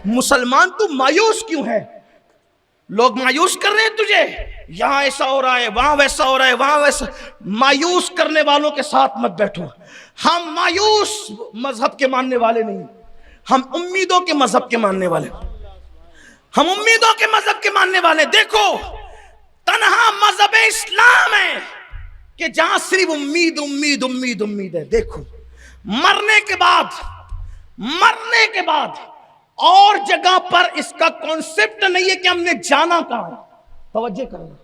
مسلمان تو مایوس کیوں ہے؟ لوگ مایوس کر رہے ہیں تجھے، یہاں ایسا ہو رہا ہے، وہاں ویسا ہو رہا ہے، وہاں ویسا۔ مایوس کرنے والوں کے ساتھ مت بیٹھو۔ ہم مایوس مذہب کے ماننے والے نہیں، ہم امیدوں کے مذہب کے ماننے والے، ہم امیدوں کے مذہب کے ماننے والے۔ دیکھو، تنہا مذہب اسلام ہے کہ جہاں صرف امید امید امید امید ہے۔ دیکھو، مرنے کے بعد اور جگہ پر اس کا کانسیپٹ نہیں ہے کہ ہم نے جانا کہاں ہے۔ توجہ کرنا،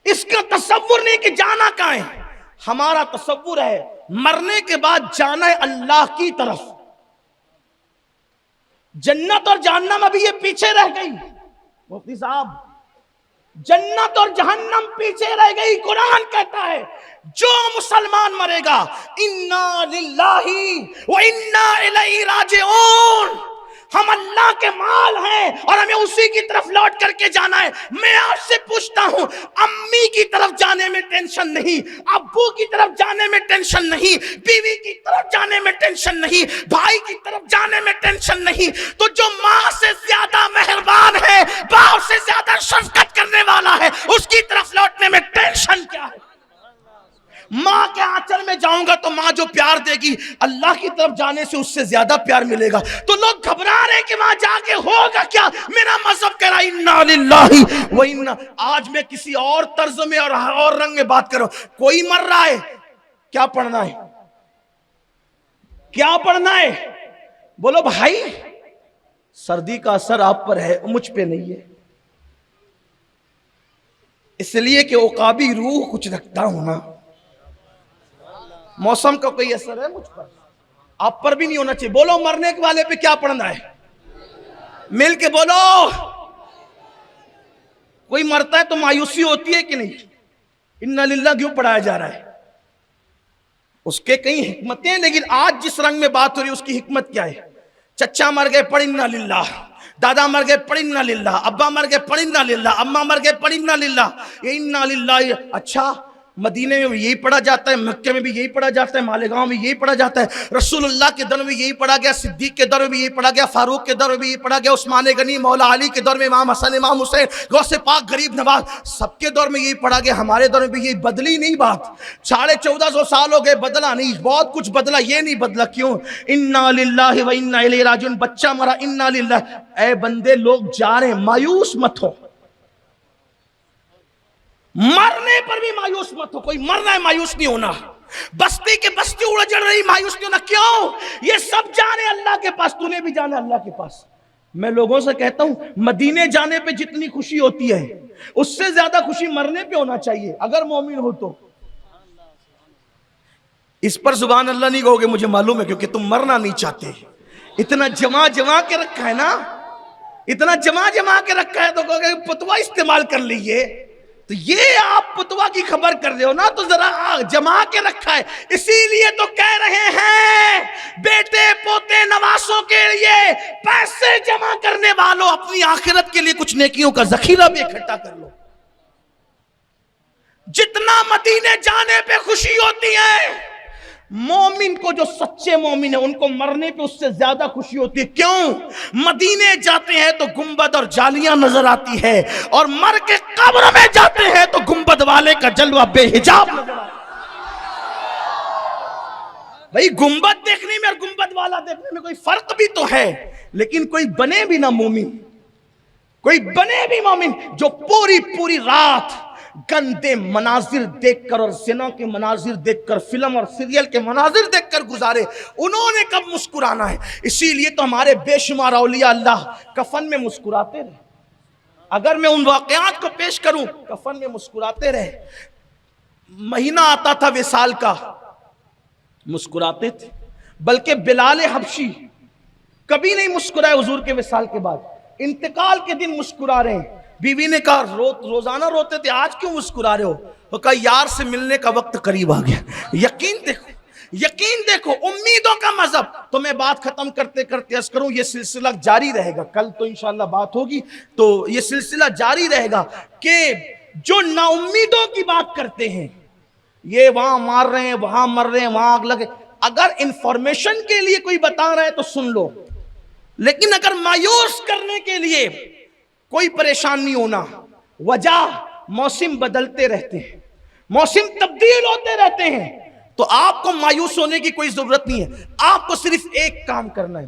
اس کا تصور نہیں کہ جانا کہاں ہے۔ ہمارا تصور ہے مرنے کے بعد جانا ہے اللہ کی طرف۔ جنت اور جہنم ابھی یہ پیچھے رہ گئی مفتی صاحب، جنت اور جہنم پیچھے رہ گئی۔ قرآن کہتا ہے جو مسلمان مرے گا انا للہ و انا الیہ راجعون، ہم اللہ کے مال ہیں اور ہمیں اسی کی طرف لوٹ کر کے جانا ہے۔ میں آپ سے پوچھتا ہوں، امی کی طرف جانے میں ٹینشن نہیں، ابو کی طرف جانے میں ٹینشن نہیں، بیوی کی طرف جانے میں ٹینشن نہیں، بھائی کی طرف جانے میں ٹینشن نہیں، تو جو ماں سے زیادہ مہربان ہے، باپ سے زیادہ شفقت کرنے والا ہے، اس کی طرف لوٹنے میں ٹینشن کیا ہے؟ ماں کے آنچل میں جاؤں گا تو ماں جو پیار دے گی، اللہ کی طرف جانے سے اس سے زیادہ پیار ملے گا۔ تو لوگ گھبرا رہے ہیں کہ وہاں جا کے ہوگا کیا؟ میرا مذہب کہہ رہا ہے انا للہ و انا۔ آج میں کسی اور طرز میں اور رنگ میں بات کر رہا ہوں۔ کوئی مر رہا ہے، کیا پڑھنا ہے؟ کیا پڑھنا ہے؟ بولو بھائی، سردی کا اثر آپ پر ہے، مجھ پہ نہیں ہے، اس لیے کہ عقابی روح کچھ رکھتا ہوں نا۔ موسم کا کوئی اثر ہے مجھ پر؟ آپ پر بھی نہیں ہونا چاہیے۔ بولو مرنے کے والے پہ کیا پڑھنا ہے؟ مل کے بولو۔ کوئی مرتا ہے تو مایوسی ہوتی ہے کہ نہیں؟ انا للہ کیوں پڑھایا جا رہا ہے؟ اس کے کئی حکمتیں، لیکن آج جس رنگ میں بات ہو رہی ہے اس کی حکمت کیا ہے؟ چچا مر گئے پڑھ انا للہ، دادا مر گئے پڑھ انا للہ، ابا مر گئے پڑھ انا للہ، اماں مر گئے پڑھ انا للہ۔ یہ انا للہ، اچھا مدینے میں بھی یہی پڑھا جاتا ہے، مکے میں بھی یہی پڑھا جاتا ہے، مالیگاؤں میں یہی پڑھا جاتا ہے، رسول اللہ کے دور میں یہی پڑھا گیا، صدیق کے دور میں بھی یہی پڑھا گیا، فاروق کے دور میں بھی یہی پڑھا گیا، عثمان غنی، مولا علی کے دور میں امام حسن، امام حسین، غوث پاک، غریب نواز، سب کے دور میں یہی پڑھا گیا۔ ہمارے دور میں بھی یہی، بدلی نہیں بات۔ 1450 سال ہو گئے، بدلا نہیں، بہت کچھ بدلا، یہ نہیں بدلا۔ کیوں؟ انا للہ و انا الیہ راجعون۔ بچہ مرا، انا للہ۔ اے بندے، لوگ جا رہے ہیں، مایوس مت ہو، مرنے پر بھی مایوس مت ہو۔ کوئی مرنا ہے، مایوس نہیں ہونا۔ بستی کے بستی اڑ رہی، مایوس نہیں ہونا۔ کیوں؟ یہ سب جانے اللہ کے پاس، تو نے بھی جانا اللہ کے پاس۔ میں لوگوں سے کہتا ہوں، مدینے جانے پہ جتنی خوشی ہوتی ہے اس سے زیادہ خوشی مرنے پہ ہونا چاہیے، اگر مومن ہو تو۔ اس پر سبحان اللہ نہیں کہو گے، مجھے معلوم ہے، کیونکہ تم مرنا نہیں چاہتے۔ اتنا جمع جمع کے رکھا ہے نا، اتنا جمع جمع کے رکھا ہے، تو کہو گے پتوا استعمال کر لیجئے۔ تو یہ آپ پتوا کی خبر کر رہے ہو نا، تو ذرا جمع کے رکھا ہے۔ اسی لیے تو کہہ رہے ہیں بیٹے پوتے نواسوں کے لیے پیسے جمع کرنے والوں، اپنی آخرت کے لیے کچھ نیکیوں کا ذخیرہ بھی اکٹھا کر لو۔ جتنا مدینے جانے پہ خوشی ہوتی ہے، مومن کو، جو سچے مومن ہیں، ان کو مرنے پہ اس سے زیادہ خوشی ہوتی ہے۔ کیوں؟ مدینے جاتے ہیں تو گنبد اور جالیاں نظر آتی ہے، اور مر کے قبر میں جاتے ہیں تو گنبد والے کا جلوہ بے حجاب نظر آتا ہے۔ بھئی گنبد دیکھنے میں اور گنبد والا دیکھنے میں کوئی فرق بھی تو ہے، لیکن کوئی بنے بھی نہ مومن، کوئی بنے بھی مومن جو پوری پوری رات گندے مناظر دیکھ کر اور زنا کے مناظر دیکھ کر، فلم اور سیریل کے مناظر دیکھ کر گزارے، انہوں نے کب مسکرانا ہے؟ اسی لیے تو ہمارے بے شمار اولیاء اللہ کفن میں مسکراتے رہے۔ اگر میں ان واقعات کو پیش کروں، کفن میں مسکراتے رہے۔ مہینہ آتا تھا وصال کا، مسکراتے تھے۔ بلکہ بلال حبشی کبھی نہیں مسکرائے حضور کے وصال کے بعد، انتقال کے دن مسکرا رہے ہیں۔ بیوی نے کہا روزانہ روتے تھے، آج کیوں مسکرا رہے ہو؟ وہ کہا یار سے ملنے کا وقت قریب آ گیا۔ یقین دیکھو، یقین دیکھو، امیدوں کا مذہب۔ تو میں بات ختم کرتے کرتے عرض کروں، یہ سلسلہ جاری رہے گا، کل تو انشاءاللہ بات ہوگی، تو یہ سلسلہ جاری رہے گا کہ جو نا امیدوں کی بات کرتے ہیں، یہ وہاں مار رہے ہیں، وہاں مر رہے ہیں، وہاں آگ لگے، اگر انفارمیشن کے لیے کوئی بتا رہا ہے تو سن لو، لیکن اگر مایوس کرنے کے لیے کوئی پریشان نہیں ہونا، وجہ موسم بدلتے رہتے ہیں، موسم تبدیل ہوتے رہتے ہیں، تو آپ کو مایوس ہونے کی کوئی ضرورت نہیں ہے، آپ کو صرف ایک کام کرنا ہے،